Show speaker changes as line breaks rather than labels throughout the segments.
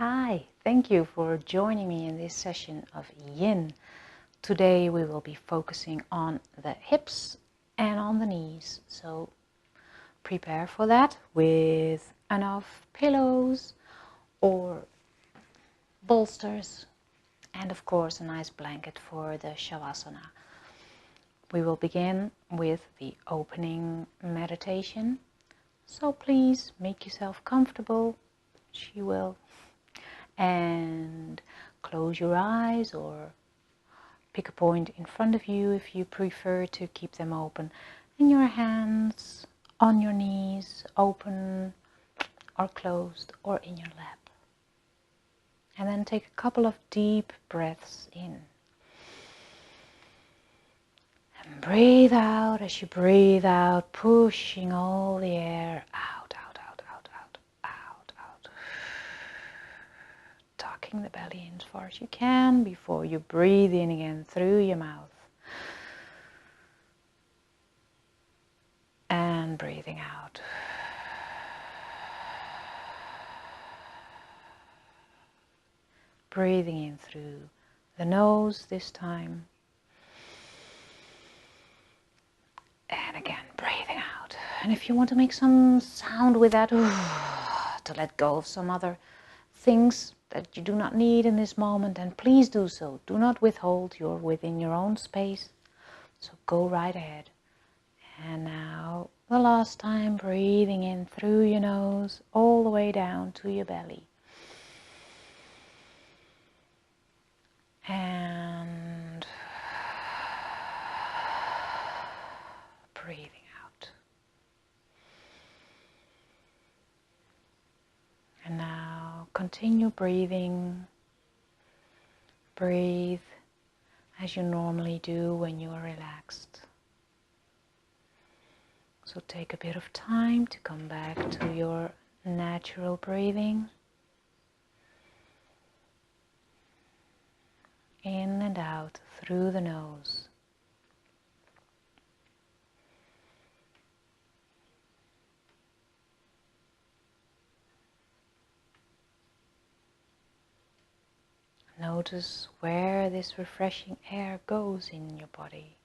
Hi, thank you for joining me in this session of Yin. Today we will be focusing on the hips and on the knees. So prepare for that with enough pillows or bolsters and of course a nice blanket for the Shavasana. We will begin with the opening meditation. So please make yourself comfortable. She will. And close your eyes or pick a point in front of you if you prefer to keep them open, and your hands on your knees, open or closed or in your lap. And then take a couple of deep breaths in. And breathe out. As you breathe out, pushing all the air out, out, out, out, out, out, out. Tucking the belly in as far as you can before you breathe in again through your mouth. And breathing out. Breathing in through the nose this time. And again, breathing out. And if you want to make some sound with that, to let go of some other things that you do not need in this moment, then please do so. Do not withhold. You're within your own space. So go right ahead. And now, the last time, breathing in through your nose, all the way down to your belly. And breathing out. And now, continue breathing. Breathe as you normally do when you are relaxed. So take a bit of time to come back to your natural breathing. In and out through the nose. Notice where this refreshing air goes in your body.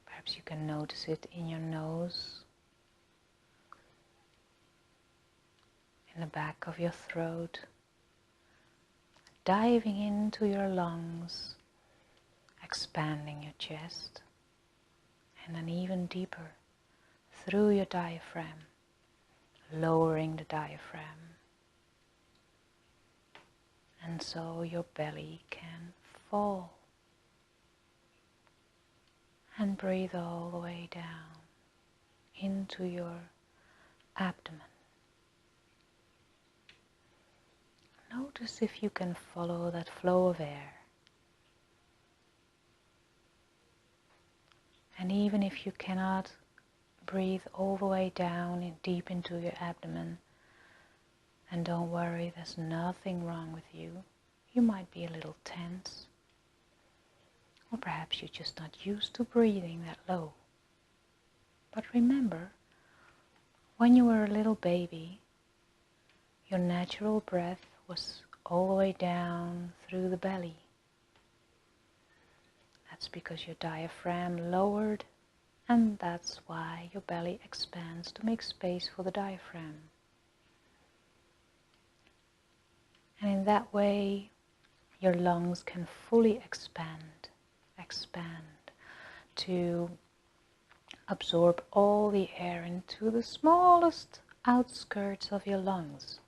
Perhaps you can notice it in your nose, in the back of your throat, diving into your lungs, expanding your chest, and then even deeper through your diaphragm, lowering the diaphragm. And so your belly can fall. And breathe all the way down into your abdomen. Notice if you can follow that flow of air. And even if you cannot breathe all the way down and deep into your abdomen, and don't worry, there's nothing wrong with you. You might be a little tense. Or perhaps you're just not used to breathing that low. But remember, when you were a little baby, your natural breath was all the way down through the belly. That's because your diaphragm lowered, and that's why your belly expands to make space for the diaphragm. And in that way, your lungs can fully expand to absorb all the air into the smallest outskirts of your lungs.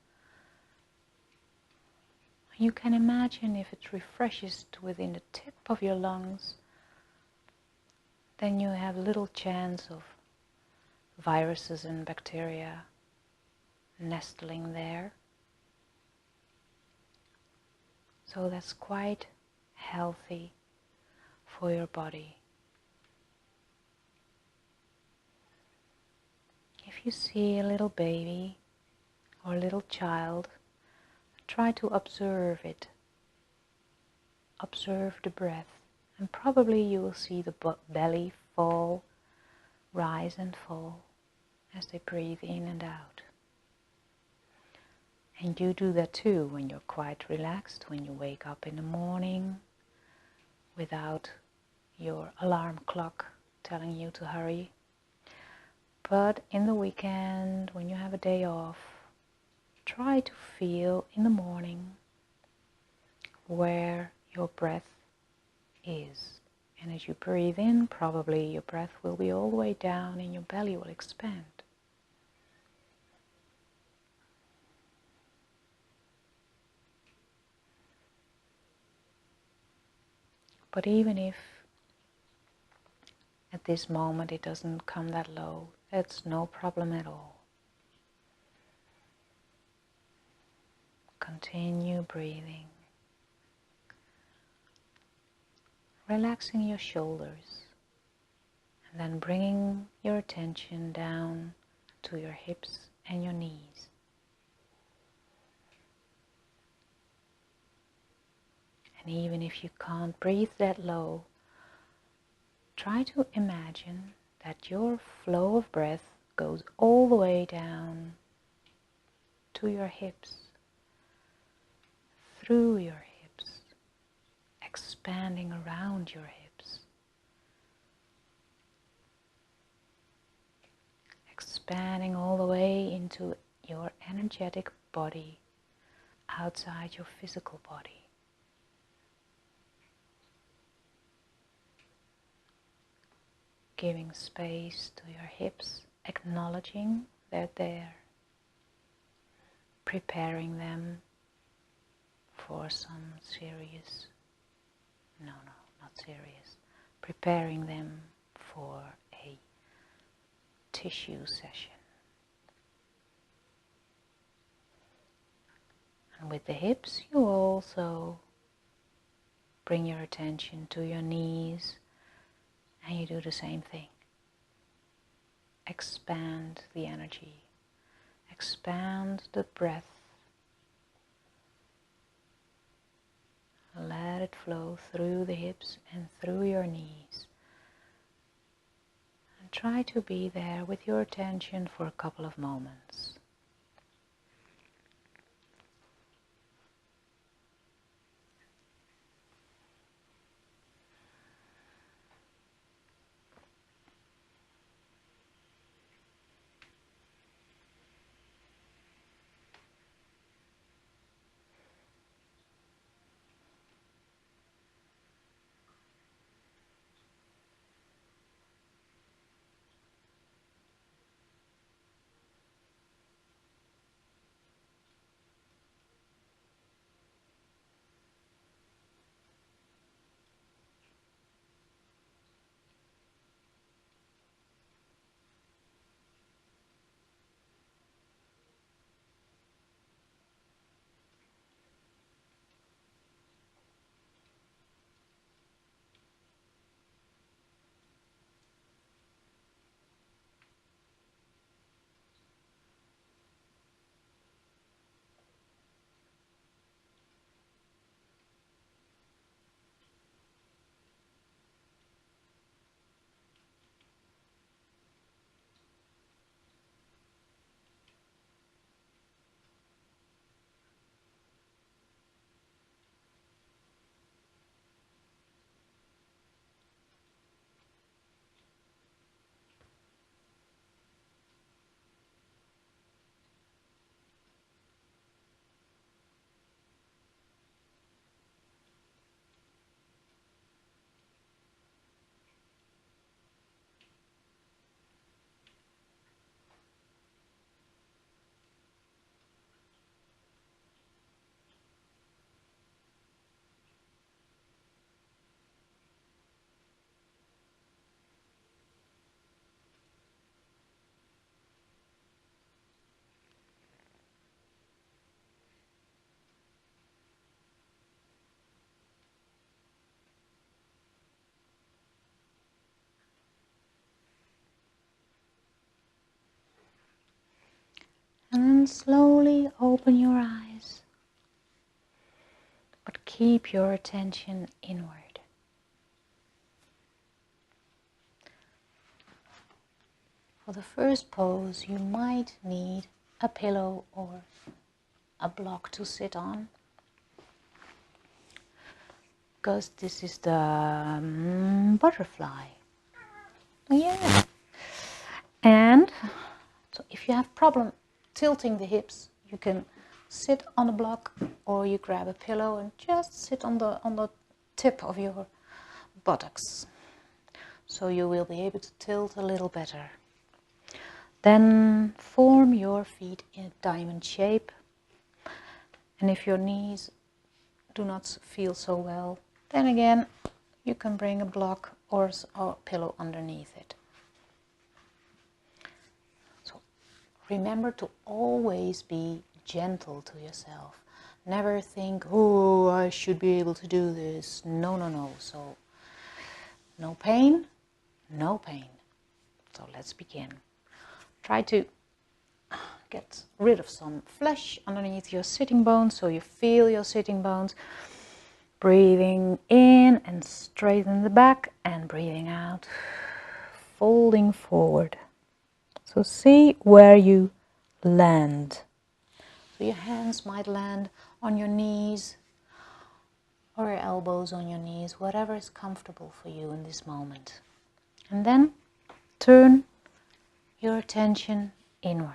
You can imagine if it refreshes to within the tip of your lungs, then you have little chance of viruses and bacteria nestling there. So that's quite healthy for your body. If you see a little baby or a little child, try to observe it. Observe the breath, and probably you will see the belly fall, rise and fall as they breathe in and out. And you do that too when you're quite relaxed, when you wake up in the morning without your alarm clock telling you to hurry. But in the weekend, when you have a day off, try to feel in the morning where your breath is. And as you breathe in, probably your breath will be all the way down and your belly will expand. But even if at this moment it doesn't come that low, that's no problem at all. Continue breathing, relaxing your shoulders, and then bringing your attention down to your hips and your knees. And even if you can't breathe that low, try to imagine that your flow of breath goes all the way down to your hips, through your hips, expanding around your hips, expanding all the way into your energetic body outside your physical body. Giving space to your hips, acknowledging they're there, preparing them for some serious, not serious, preparing them for a tissue session. And with the hips, you also bring your attention to your knees, and you do the same thing. Expand the energy, expand the breath. Let it flow through the hips and through your knees. And try to be there with your attention for a couple of moments. And then slowly open your eyes, but keep your attention inward. For the first pose, you might need a pillow or a block to sit on, because this is the butterfly. Yeah. And so if you have problem tilting the hips, you can sit on a block, or you grab a pillow and just sit on the tip of your buttocks. So you will be able to tilt a little better. Then form your feet in a diamond shape. And if your knees do not feel so well, then again you can bring a block or a pillow underneath it. So remember to always be gentle to yourself. Never think, oh, I should be able to do this. No, no, no. So no pain, no pain. So let's begin. Try to get rid of some flesh underneath your sitting bones, so you feel your sitting bones. Breathing in and straighten the back, and breathing out, folding forward. So see where you land. So your hands might land on your knees, or your elbows on your knees, whatever is comfortable for you in this moment. And then turn your attention inward.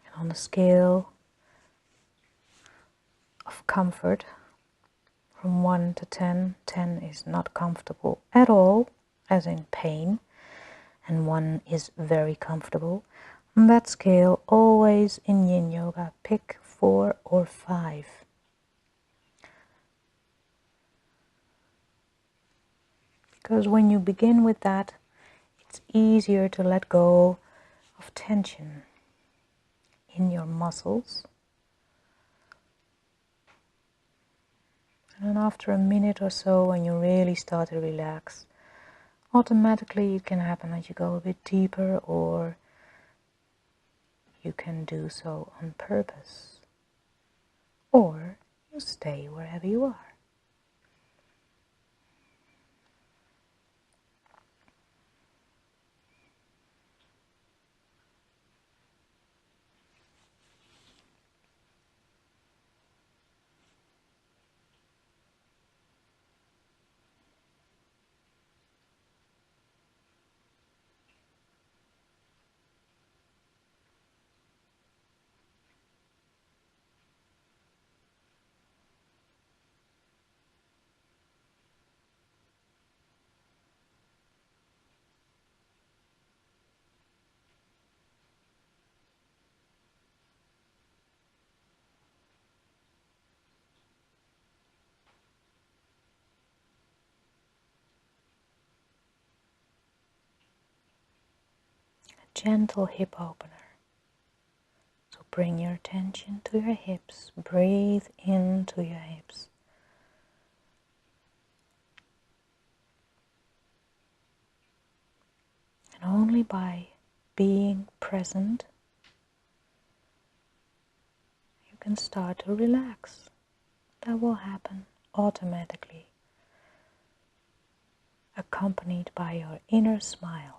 And on the scale of comfort, from 1 to 10, 10 is not comfortable at all, as in pain, and 1 is very comfortable. On that scale, always in Yin Yoga, pick 4 or 5. Because when you begin with that, it's easier to let go of tension in your muscles. And after a minute or so, when you really start to relax, automatically it can happen that you go a bit deeper, or you can do so on purpose, or you stay wherever you are. Gentle hip opener. So bring your attention to your hips. Breathe into your hips. And only by being present, you can start to relax. That will happen automatically, accompanied by your inner smile.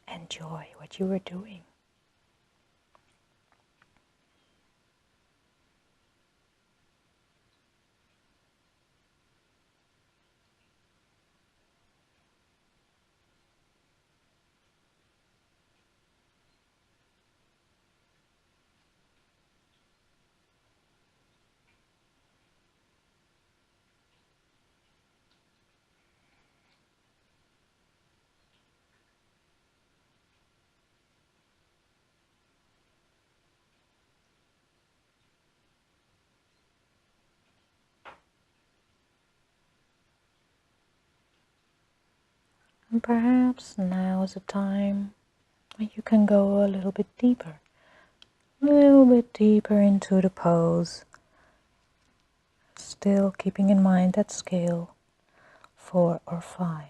Enjoy what you are doing. And perhaps now is a time when you can go a little bit deeper into the pose, still keeping in mind that scale 4 or 5.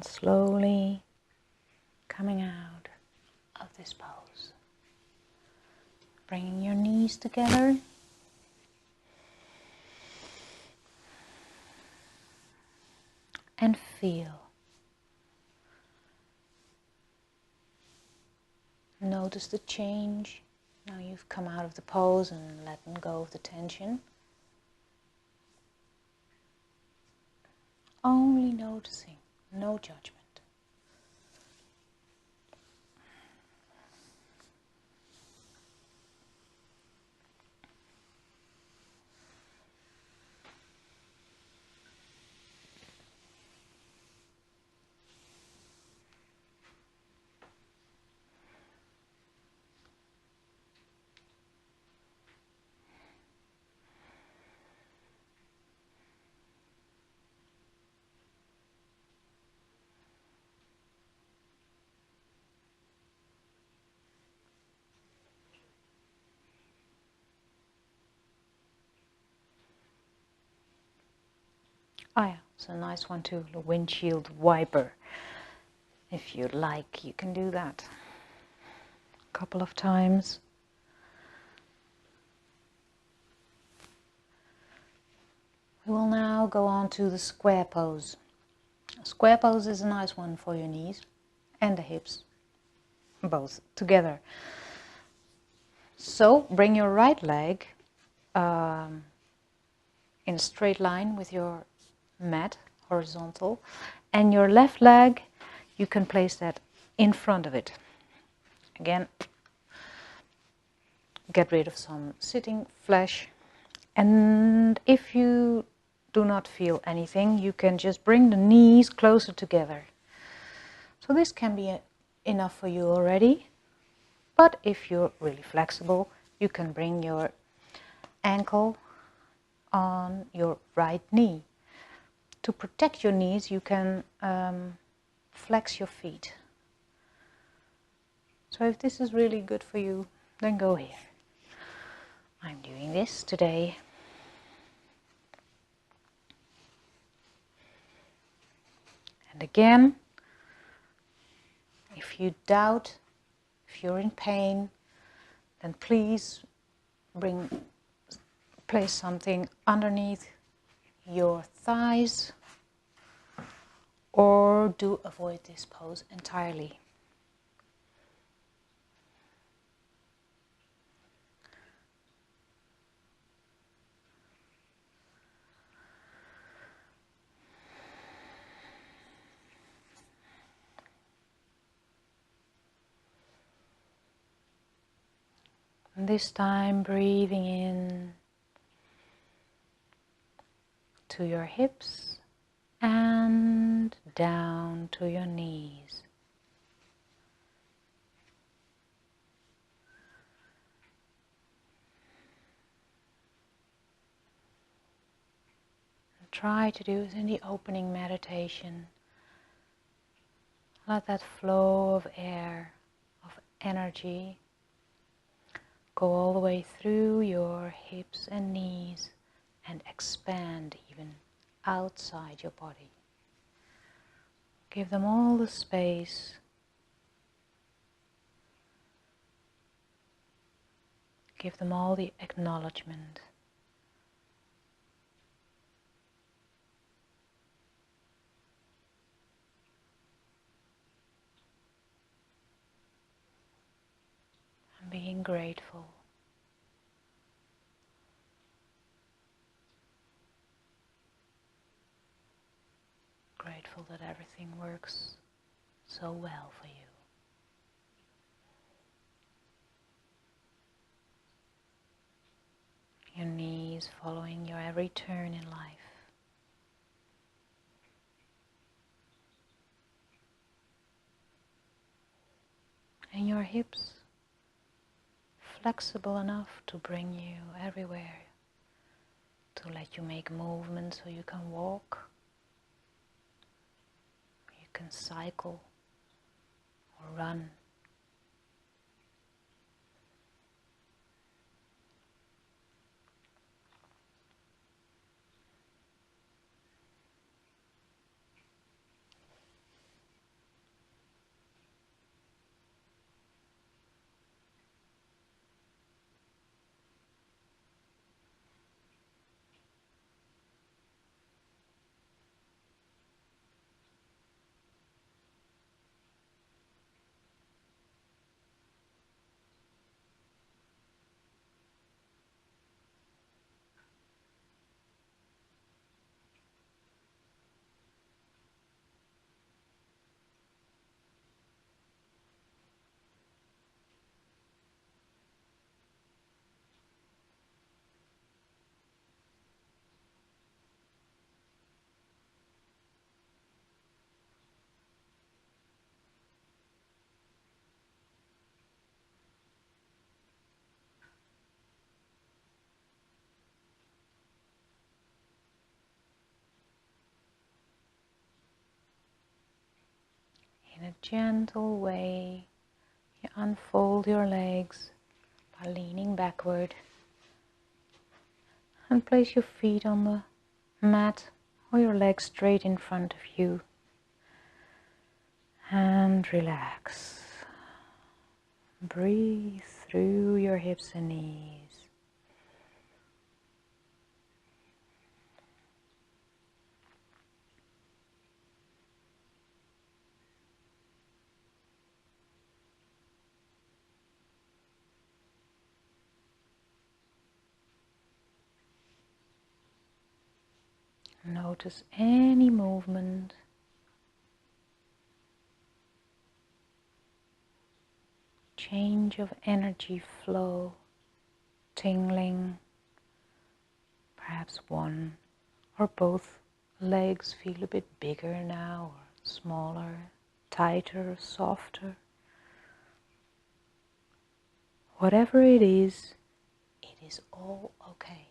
And slowly coming out of this pose. Bringing your knees together. And feel. Notice the change. Now you've come out of the pose and letting go of the tension. Only noticing, no judgment. Oh yeah, it's a nice one too, the windshield wiper. If you like, you can do that a couple of times. We will now go on to the square pose. A square pose is a nice one for your knees and the hips, both together. So bring your right leg in a straight line with your mat, horizontal, and your left leg, you can place that in front of it. Again, get rid of some sitting flesh, and if you do not feel anything, you can just bring the knees closer together. So this can be enough for you already, but if you're really flexible, you can bring your ankle on your right knee. To protect your knees, you can flex your feet. So if this is really good for you, then go here. I'm doing this today. And again, if you doubt, if you're in pain, then please place something underneath your thighs, or do avoid this pose entirely. And this time breathing in to your hips and down to your knees. And try to do it in the opening meditation. Let that flow of air, of energy, go all the way through your hips and knees and expand even outside your body. Give them all the space. Give them all the acknowledgement. And being grateful. Grateful that everything works so well for you. Your knees following your every turn in life. And your hips flexible enough to bring you everywhere, to let you make movements so you can walk, you can cycle or run. In a gentle way, you unfold your legs by leaning backward and place your feet on the mat or your legs straight in front of you and relax. Breathe through your hips and knees. Notice any movement, change of energy flow, tingling. Perhaps one or both legs feel a bit bigger now, or smaller, tighter, softer. Whatever it is all okay.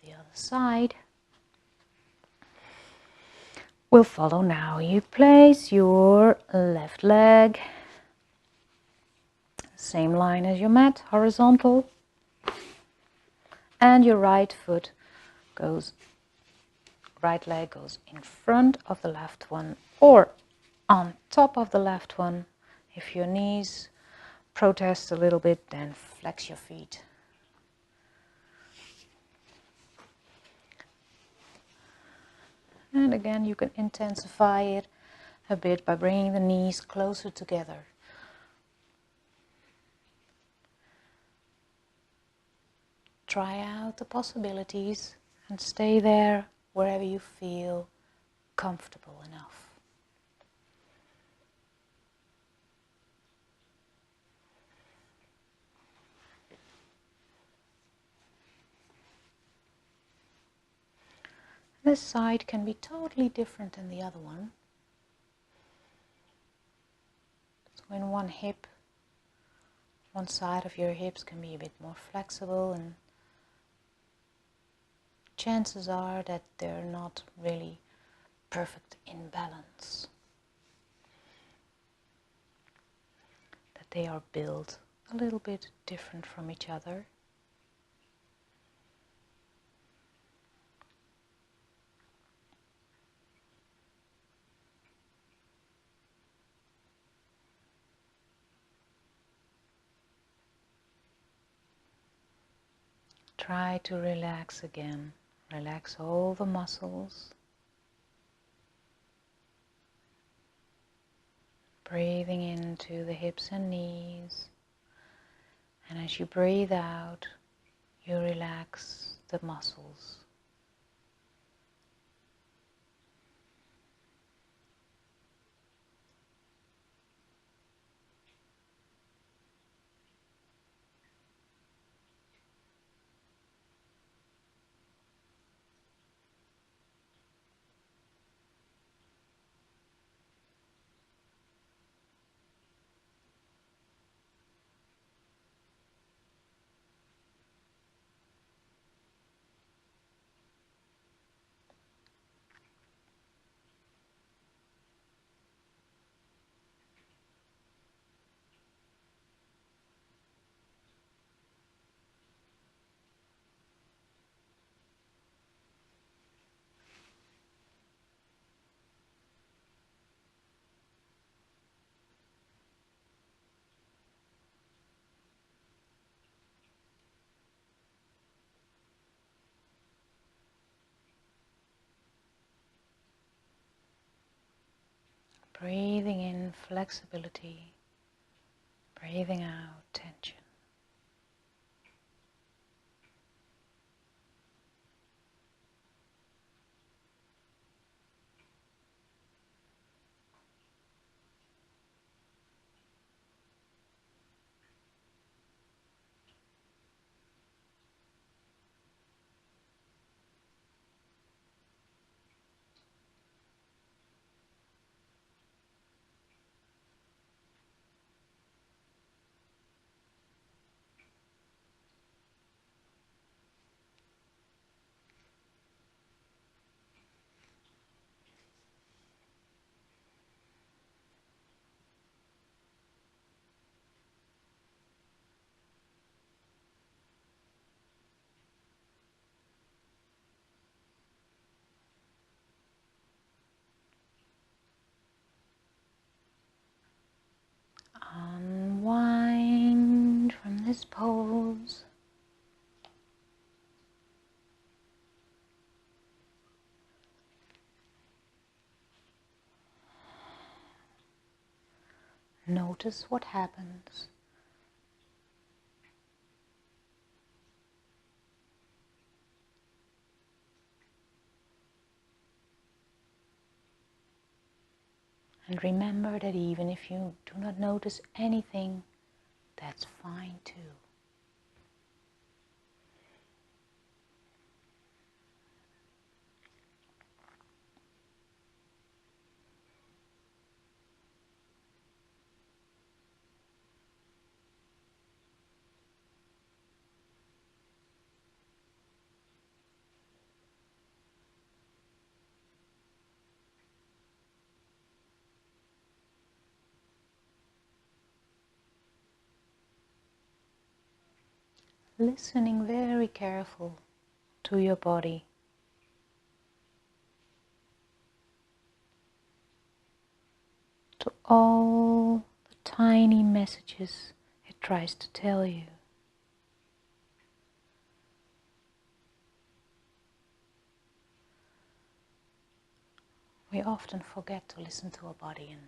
The other side will follow now. You place your left leg, same line as your mat, horizontal, and your right leg goes in front of the left one or on top of the left one. If your knees protest a little bit, then flex your feet. And again, you can intensify it a bit by bringing the knees closer together. Try out the possibilities and stay there wherever you feel comfortable enough. This side can be totally different than the other one. So in one side of your hips can be a bit more flexible, and chances are that they're not really perfect in balance. That they are built a little bit different from each other. Try to relax again. Relax all the muscles. Breathing into the hips and knees. And as you breathe out, you relax the muscles. Breathing in flexibility, breathing out tension. this pose. Notice what happens. And remember that even if you do not notice anything, that's fine too. Listening very careful to your body. To all the tiny messages it tries to tell you. We often forget to listen to our body and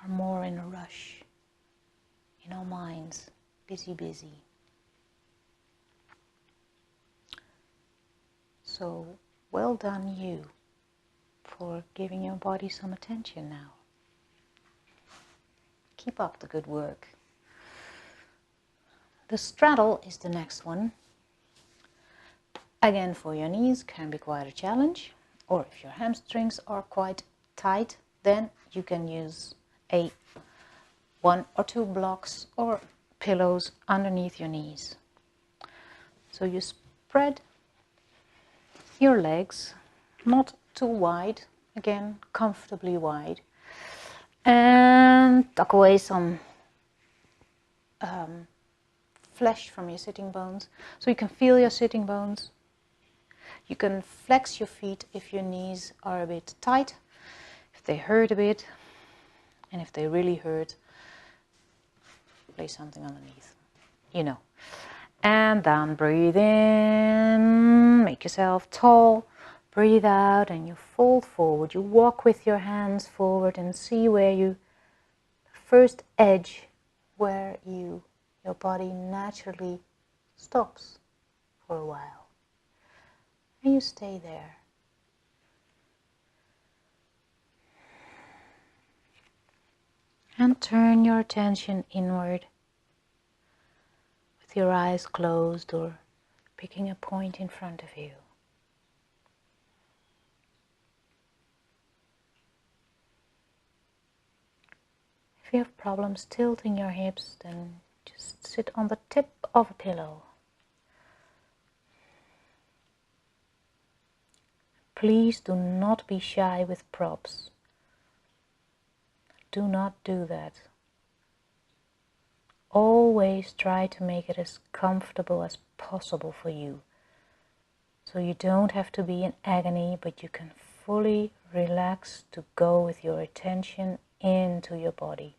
are more in a rush in our minds, busy. So well done you for giving your body some attention now. Keep up the good work. The straddle is the next one. Again, for your knees can be quite a challenge, or if your hamstrings are quite tight, then you can use a 1 or 2 blocks or pillows underneath your knees. So you spread your legs, not too wide, again comfortably wide, and tuck away some flesh from your sitting bones, so you can feel your sitting bones. You can flex your feet if your knees are a bit tight, if they hurt a bit, and if they really hurt, place something underneath, you know. And then breathe in, make yourself tall, breathe out, and you fold forward. You walk with your hands forward and see where the first edge where your body naturally stops for a while. And you stay there. And turn your attention inward with your eyes closed or picking a point in front of you. If you have problems tilting your hips, then just sit on the tip of a pillow. Please do not be shy with props. Do not do that. Always try to make it as comfortable as possible for you. So you don't have to be in agony, but you can fully relax to go with your attention into your body.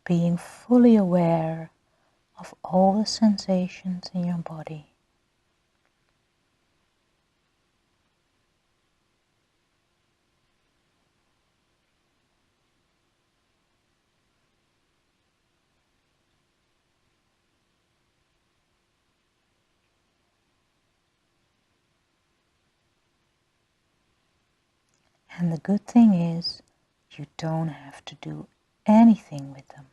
Being fully aware of all the sensations in your body. And the good thing is, you don't have to do anything with them.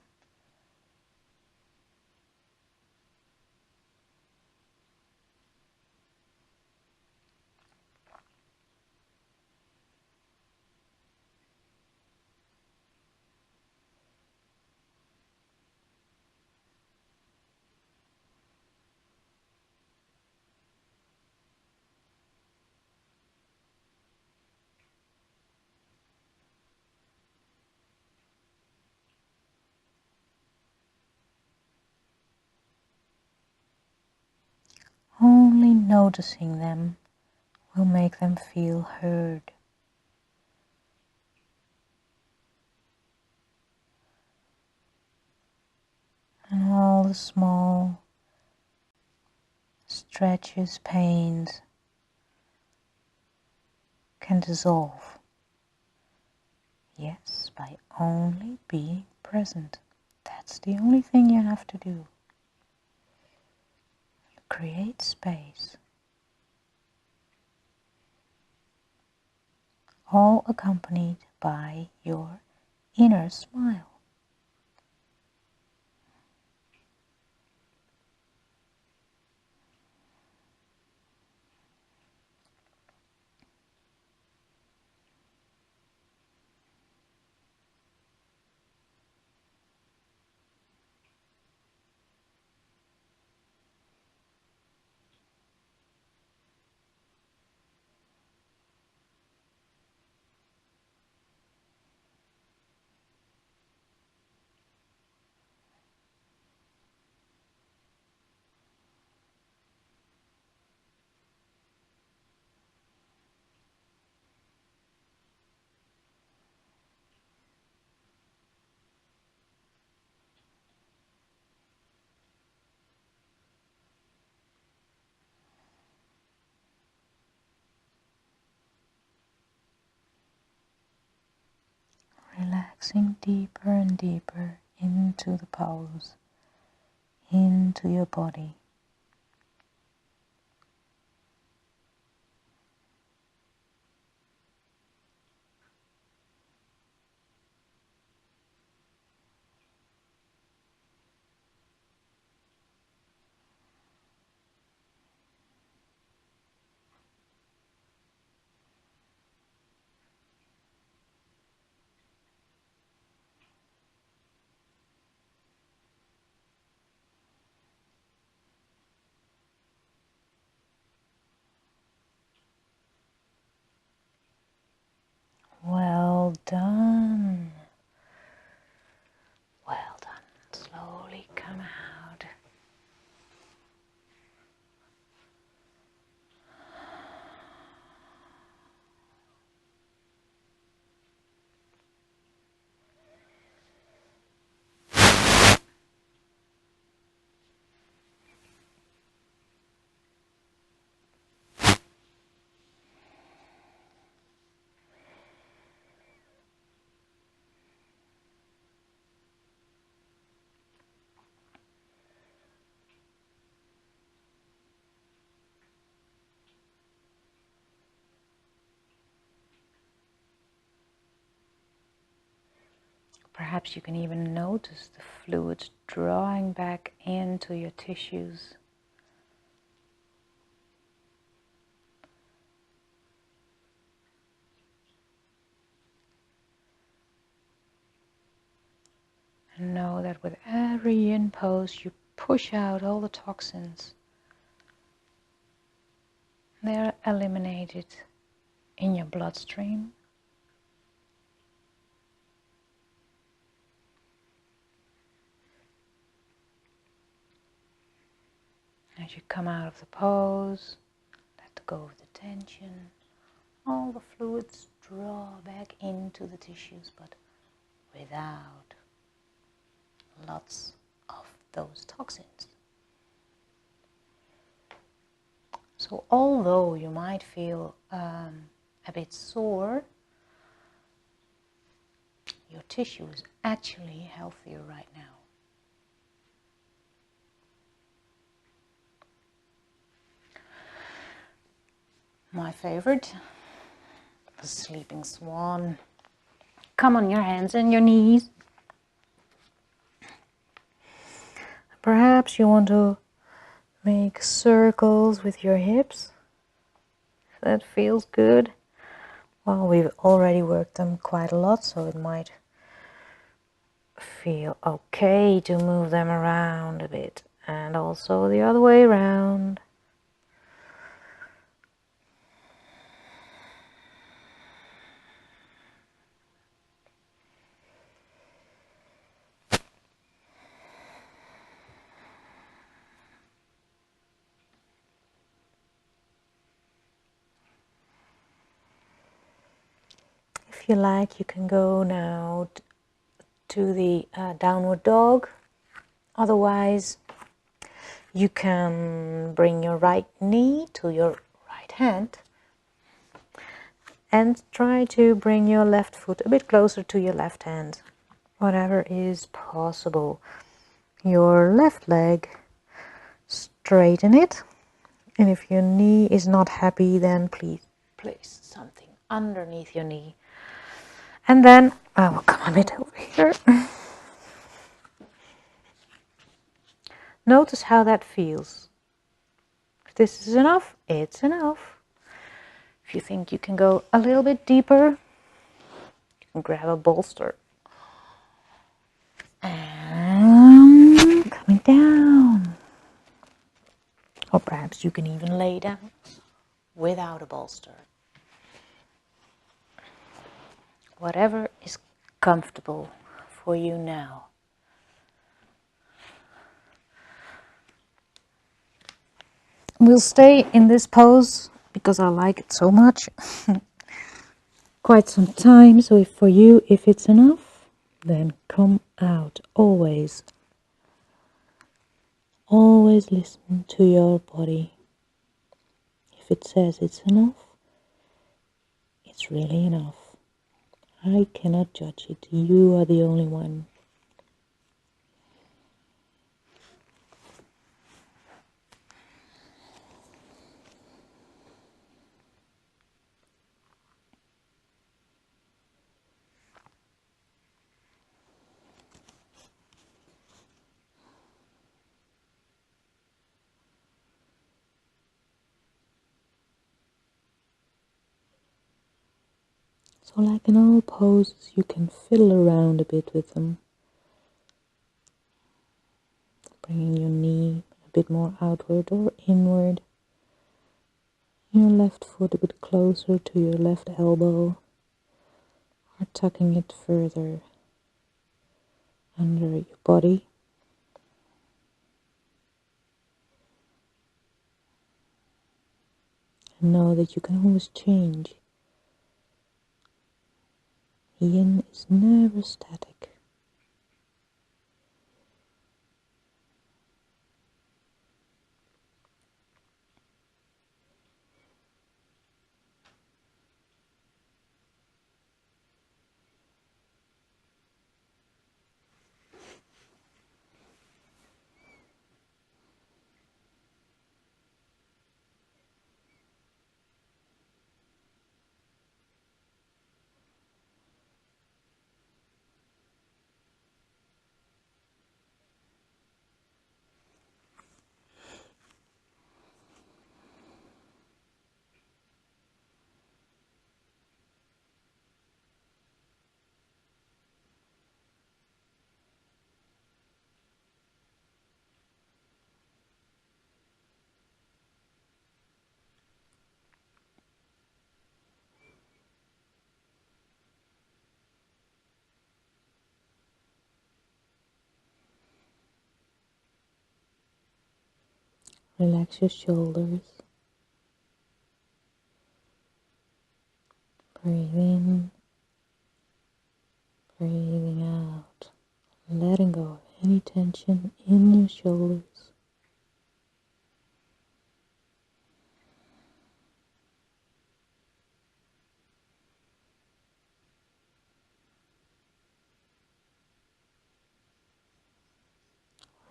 Only noticing them will make them feel heard. And all the small stretches, pains can dissolve. Yes, by only being present. That's the only thing you have to do. Create space. All accompanied by your inner smile. Relaxing deeper and deeper into the pose, into your body. Well done. Well done. Slowly come out. Perhaps you can even notice the fluid drawing back into your tissues. And know that with every yin pose you push out all the toxins. They're eliminated in your bloodstream. As you come out of the pose, let go of the tension. All the fluids draw back into the tissues, but without lots of those toxins. So although you might feel a bit sore, your tissue is actually healthier right now. My favorite the sleeping swan. Come on your hands and your knees. Perhaps you want to make circles with your hips. If that feels good. Well, we've already worked them quite a lot, so it might feel okay to move them around a bit. And also the other way around. If you like, you can go now to the downward dog. Otherwise, you can bring your right knee to your right hand and try to bring your left foot a bit closer to your left hand. Whatever is possible. Your left leg, straighten it. And if your knee is not happy, then please place something underneath your knee. And then I will come a bit over here. Notice how that feels. If this is enough, it's enough. If you think you can go a little bit deeper, you can grab a bolster. And coming down. Or perhaps you can even lay down without a bolster. Whatever is comfortable for you now. We'll stay in this pose because I like it so much. Quite some time, so if for you, if it's enough, then come out. Always listen to your body. If it says it's enough, it's really enough. I cannot judge it. You are the only one. So like in all poses, you can fiddle around a bit with them. Bringing your knee a bit more outward or inward. Your left foot a bit closer to your left elbow. Or tucking it further under your body. And know that you can always change. Yin is never static. Relax your shoulders. Breathe in, breathing out, letting go of any tension in your shoulders.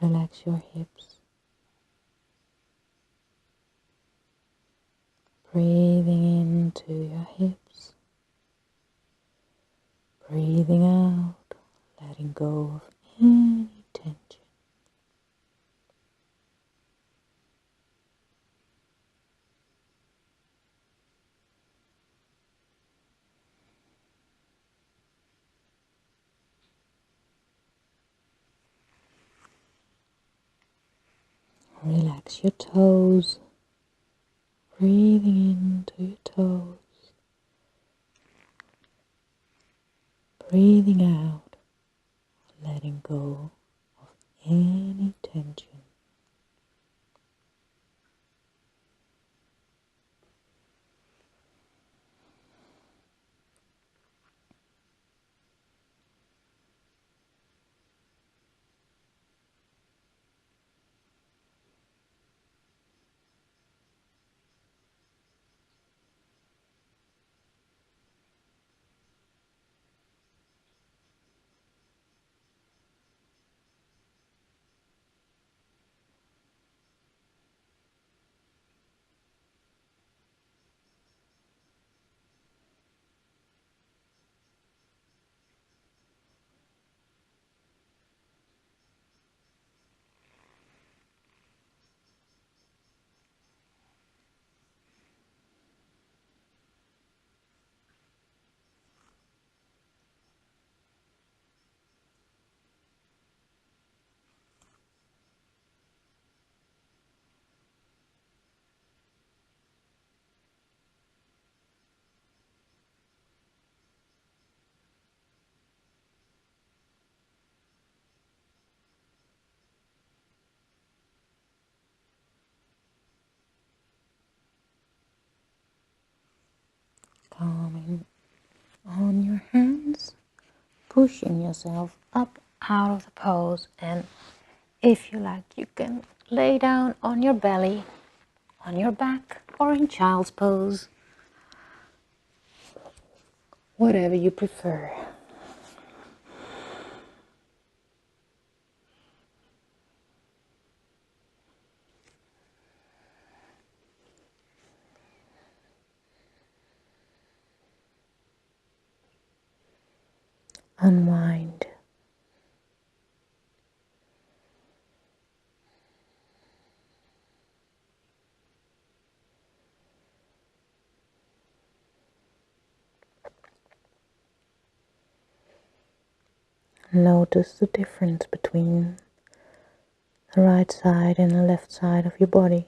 Relax your hips. Breathing into your hips Breathing out, letting go of any tension. Relax your toes, breathing into your toes, breathing out, letting go of any tension. Calming on your hands, pushing yourself up out of the pose, and if you like, you can lay down on your belly, on your back, or in child's pose, whatever you prefer. Unwind. Notice the difference between the right side and the left side of your body.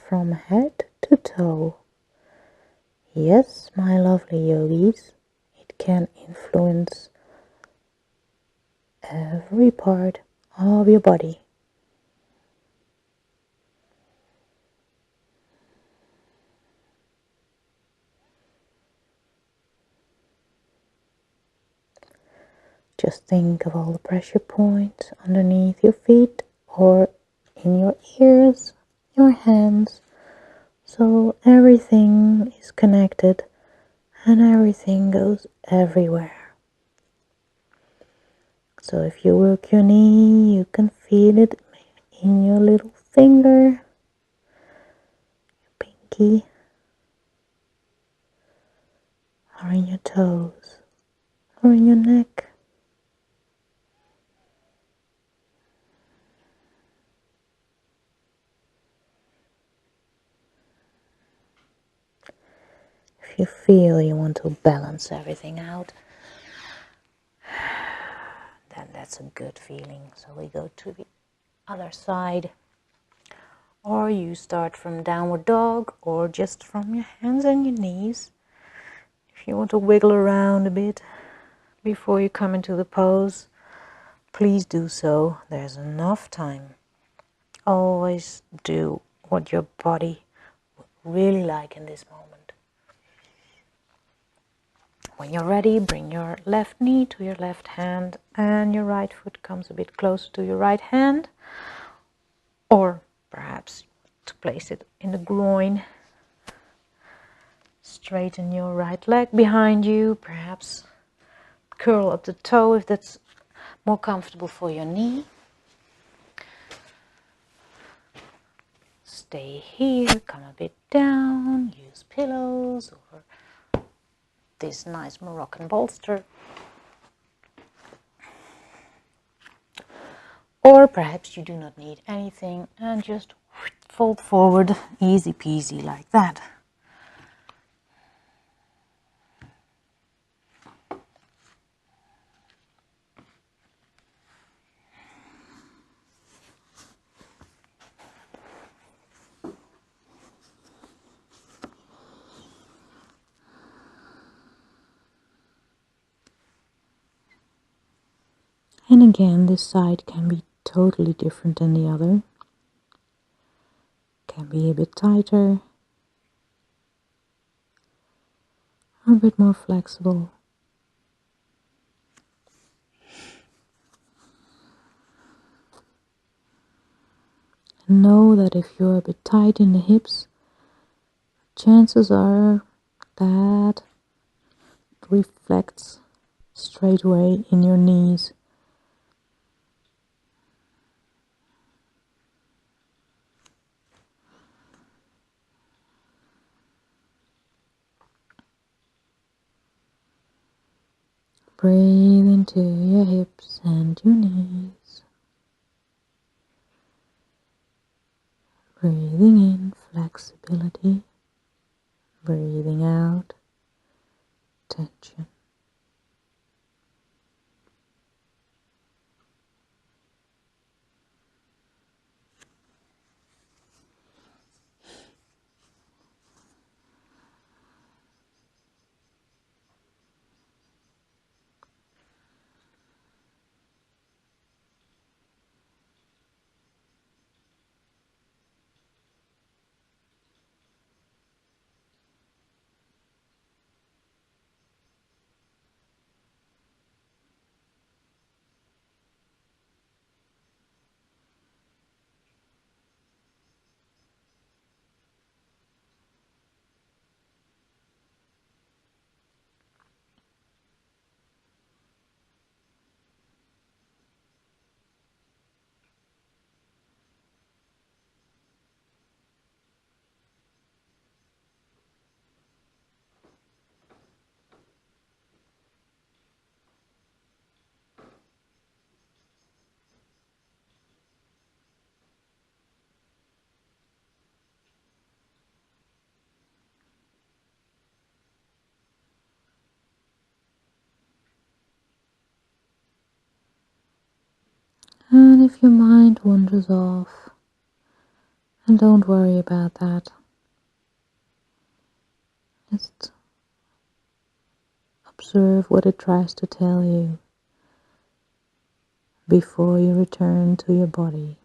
From head to toe. Yes, my lovely yogis, it can influence every part of your body. Just think of all the pressure points underneath your feet or in your ears, your hands. So everything is connected and everything goes everywhere. So if you work your knee, you can feel it in your little finger, your pinky, or in your toes, or in your neck. If you feel you want to balance everything out, then that's a good feeling. So we go to the other side, or you start from downward dog, or just from your hands and your knees. If you want to wiggle around a bit before you come into the pose, please do so. There's enough time. Always do what your body would really like in this moment. When you're ready, bring your left knee to your left hand and your right foot comes a bit closer to your right hand, or perhaps to place it in the groin. Straighten your right leg behind you, perhaps curl up the toe if that's more comfortable for your knee. Stay here, come a bit down, use pillows or this nice Moroccan bolster. Or perhaps you do not need anything and just fold forward, easy peasy like that. And again, this side can be totally different than the other. Can be a bit tighter, or a bit more flexible. And know that if you're a bit tight in the hips, chances are that reflects straight away in your knees. Breathe into your hips and your knees. Breathing in flexibility, breathing out tension. And if your mind wanders off, and don't worry about that, just observe what it tries to tell you before you return to your body.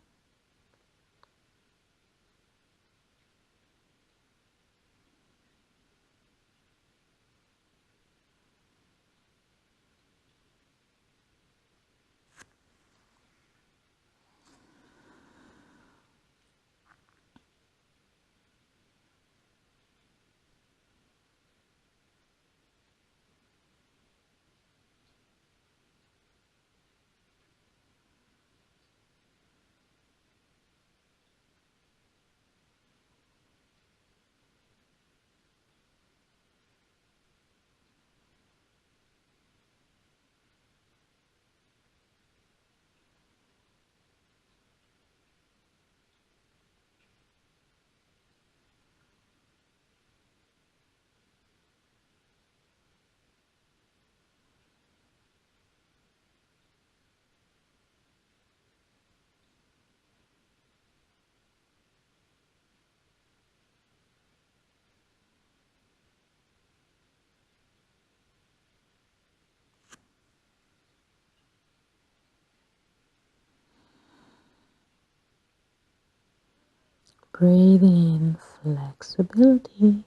Breathing in flexibility,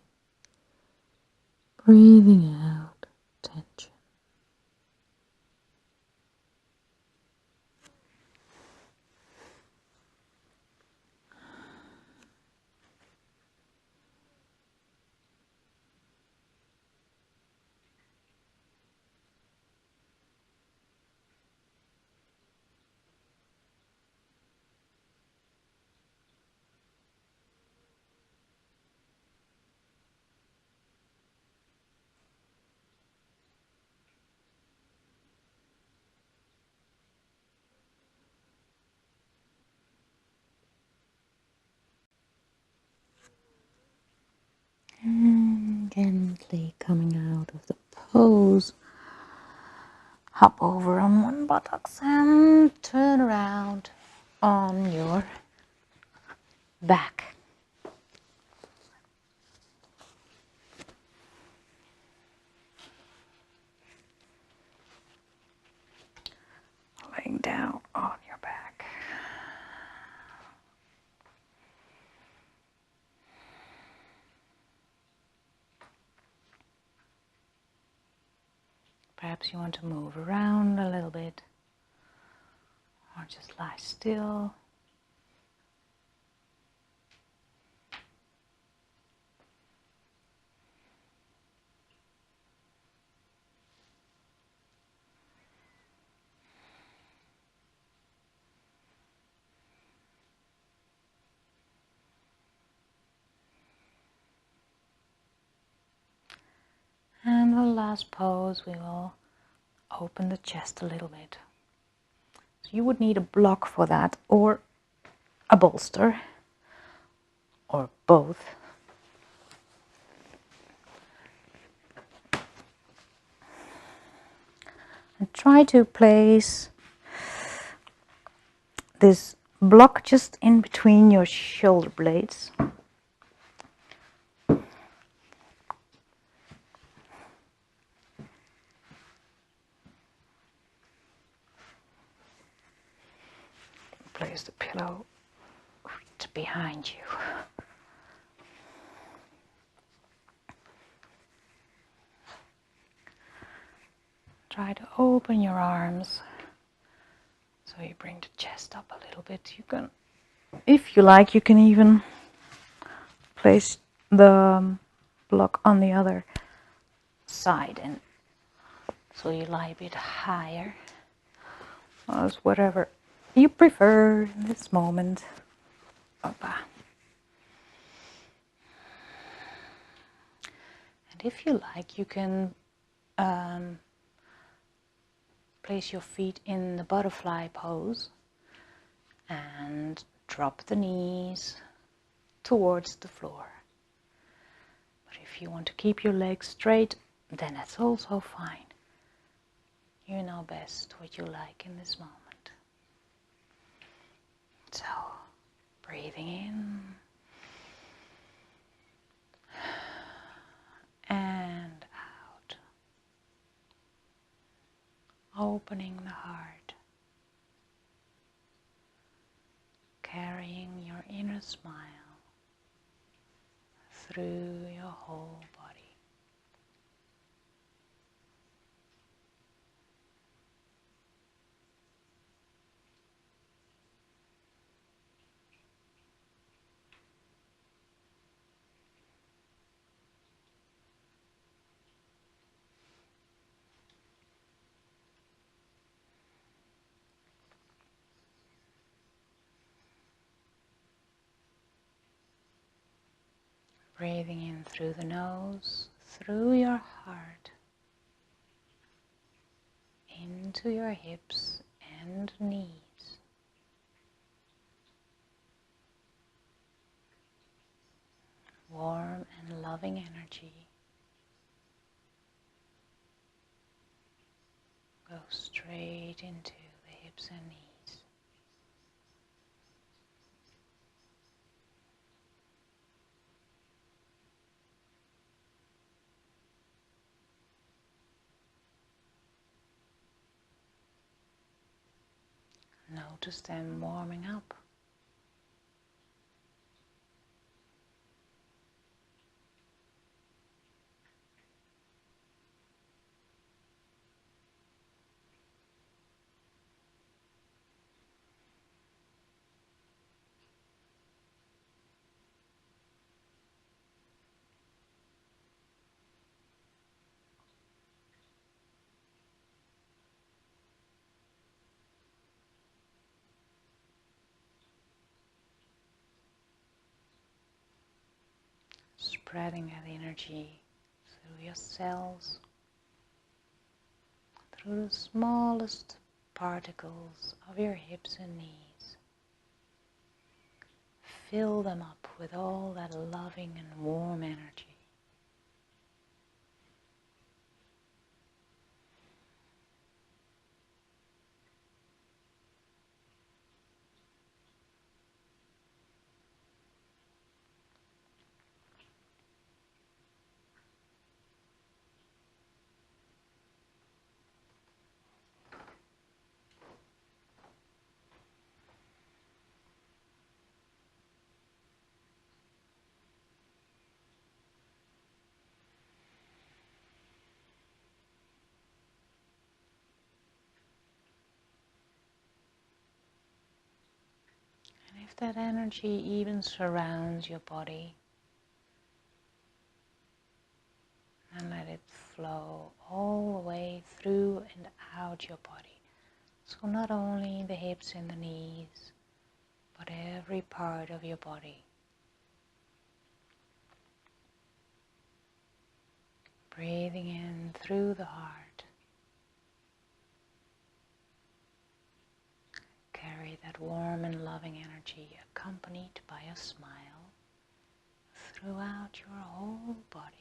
breathing out tension. gently coming out of the pose. Hop over on one buttocks and turn around on your back. Laying down on your back. Perhaps you want to move around a little bit, or just lie still. And the last pose, we will open the chest a little bit. So you would need a block for that, or a bolster, or both. And try to place this block just in between your shoulder blades. Place the pillow right behind you. Try to open your arms so you bring the chest up a little bit. You can, if you like, you can even place the block on the other side, and so you lie a bit higher. Well, it's whatever you prefer in this moment. Opa. And if you like, you can place your feet in the butterfly pose and drop the knees towards the floor. But if you want to keep your legs straight, then that's also fine. You know best what you like in this moment. So, breathing in and out, opening the heart, carrying your inner smile through your whole body. Breathing in through the nose, through your heart, into your hips and knees. Warm and loving energy goes straight into the hips and knees. Notice them warming up. Spreading that energy through your cells, through the smallest particles of your hips and knees. Fill them up with all that loving and warm energy. If that energy even surrounds your body, and let it flow all the way through and out your body. So not only the hips and the knees, but every part of your body. Breathing in through the heart. Carry that warm and loving energy accompanied by a smile throughout your whole body.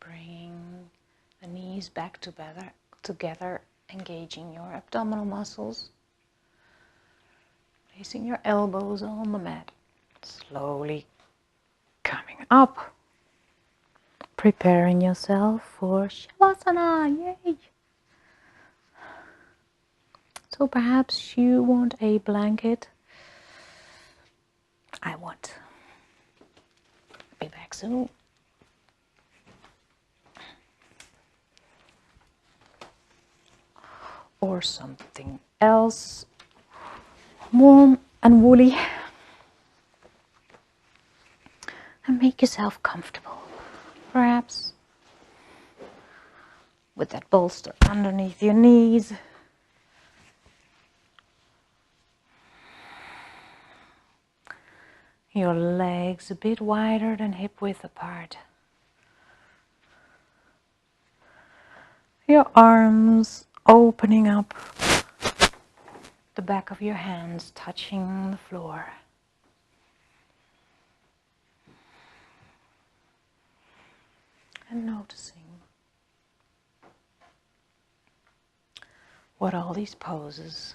Bringing the knees back together, engaging your abdominal muscles. Placing your elbows on the mat. Slowly coming up. Preparing yourself for Shavasana. Yay! So perhaps you want a blanket. I want. Be back soon. Or something else warm and woolly. And make yourself comfortable. Perhaps with that bolster underneath your knees. Your legs a bit wider than hip width apart. Your arms opening up. The back of your hands touching the floor. And noticing what all these poses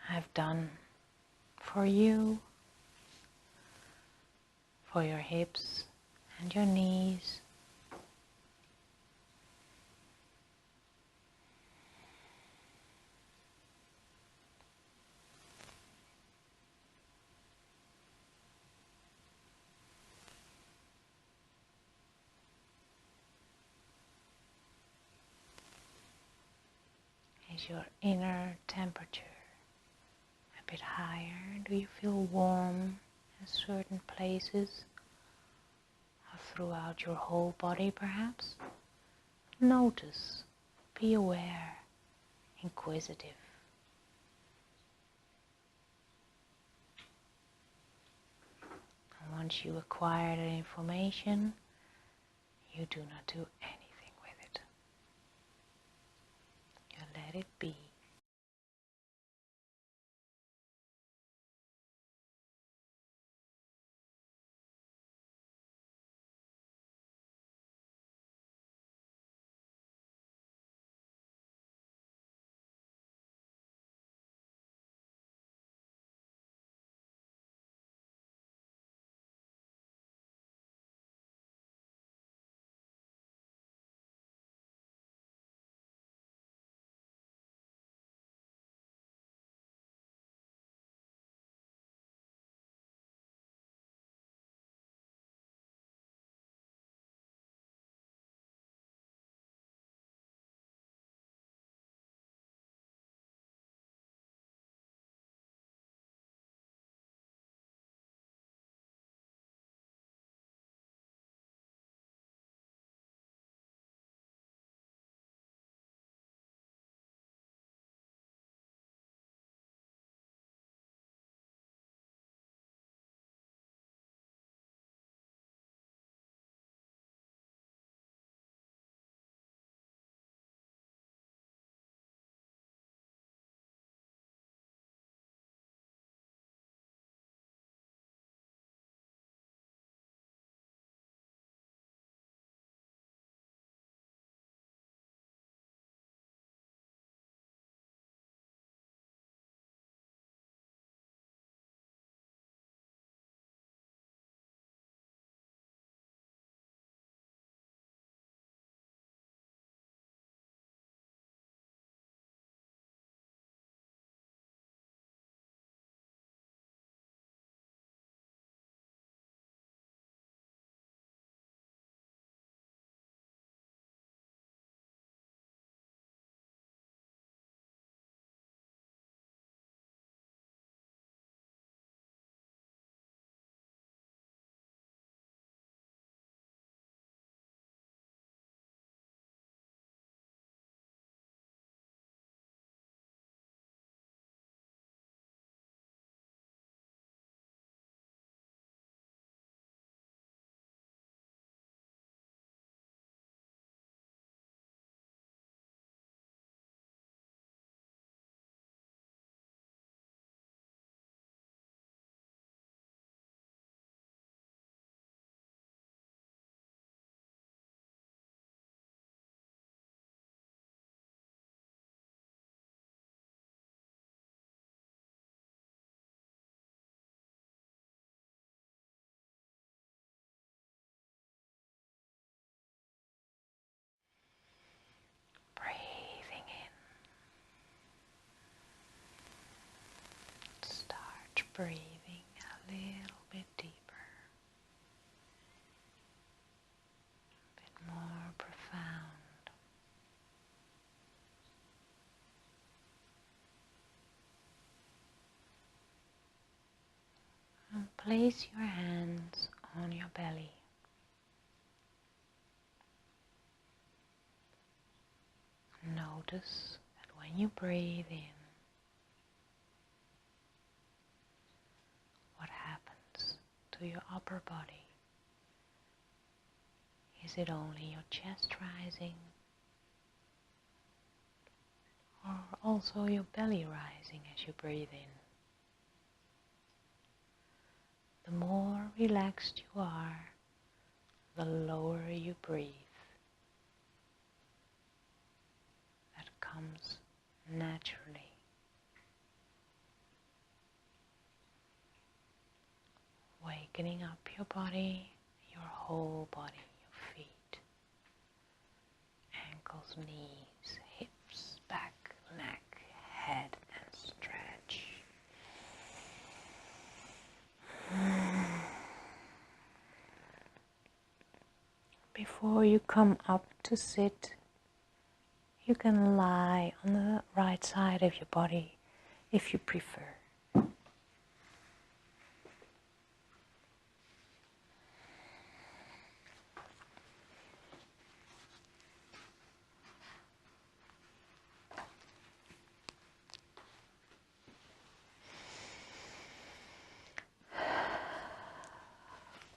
have done for you, for your hips and your knees. Is your inner temperature a bit higher? Do you feel warm in certain places? Or throughout your whole body perhaps? Notice, be aware, inquisitive. And once you acquire that information, you do not do anything with it. You let it be. breathing a little bit deeper, a bit more profound. And place your hands on your belly. Notice that when you breathe in, what happens to your upper body? Is it only your chest rising, or also your belly rising as you breathe in? The more relaxed you are, the lower you breathe. That comes naturally. Wakening up your body, your whole body, your feet, ankles, knees, hips, back, neck, head, and stretch. Before you come up to sit, you can lie on the right side of your body if you prefer.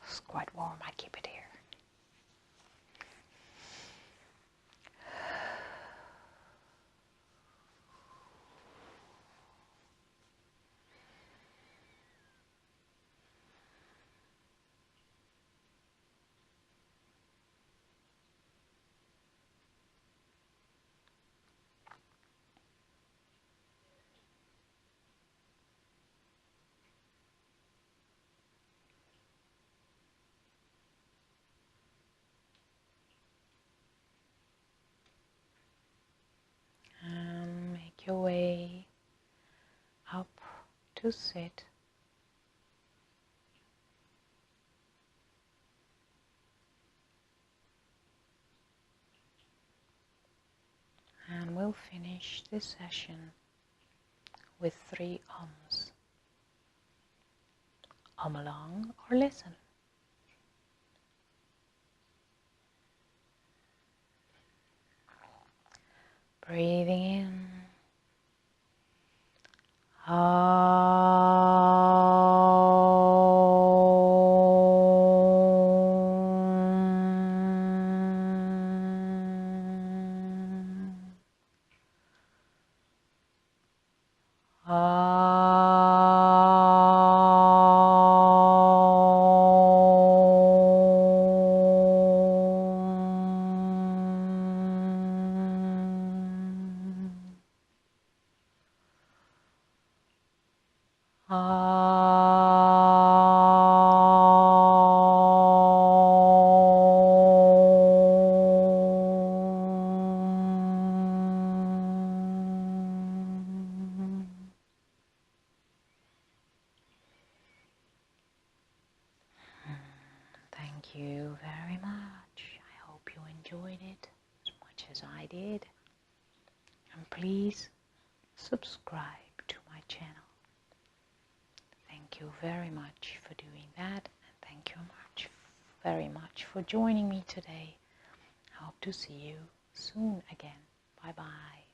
It's quite warm, I keep it here. And make your way up to sit. And we'll finish this session with 3 ums. Along or listen. Breathing in. Thank you very much. I hope you enjoyed it as much as I did. And please subscribe to my channel. Thank you very much for doing that, and thank you very much for joining me today. I hope to see you soon again. Bye bye.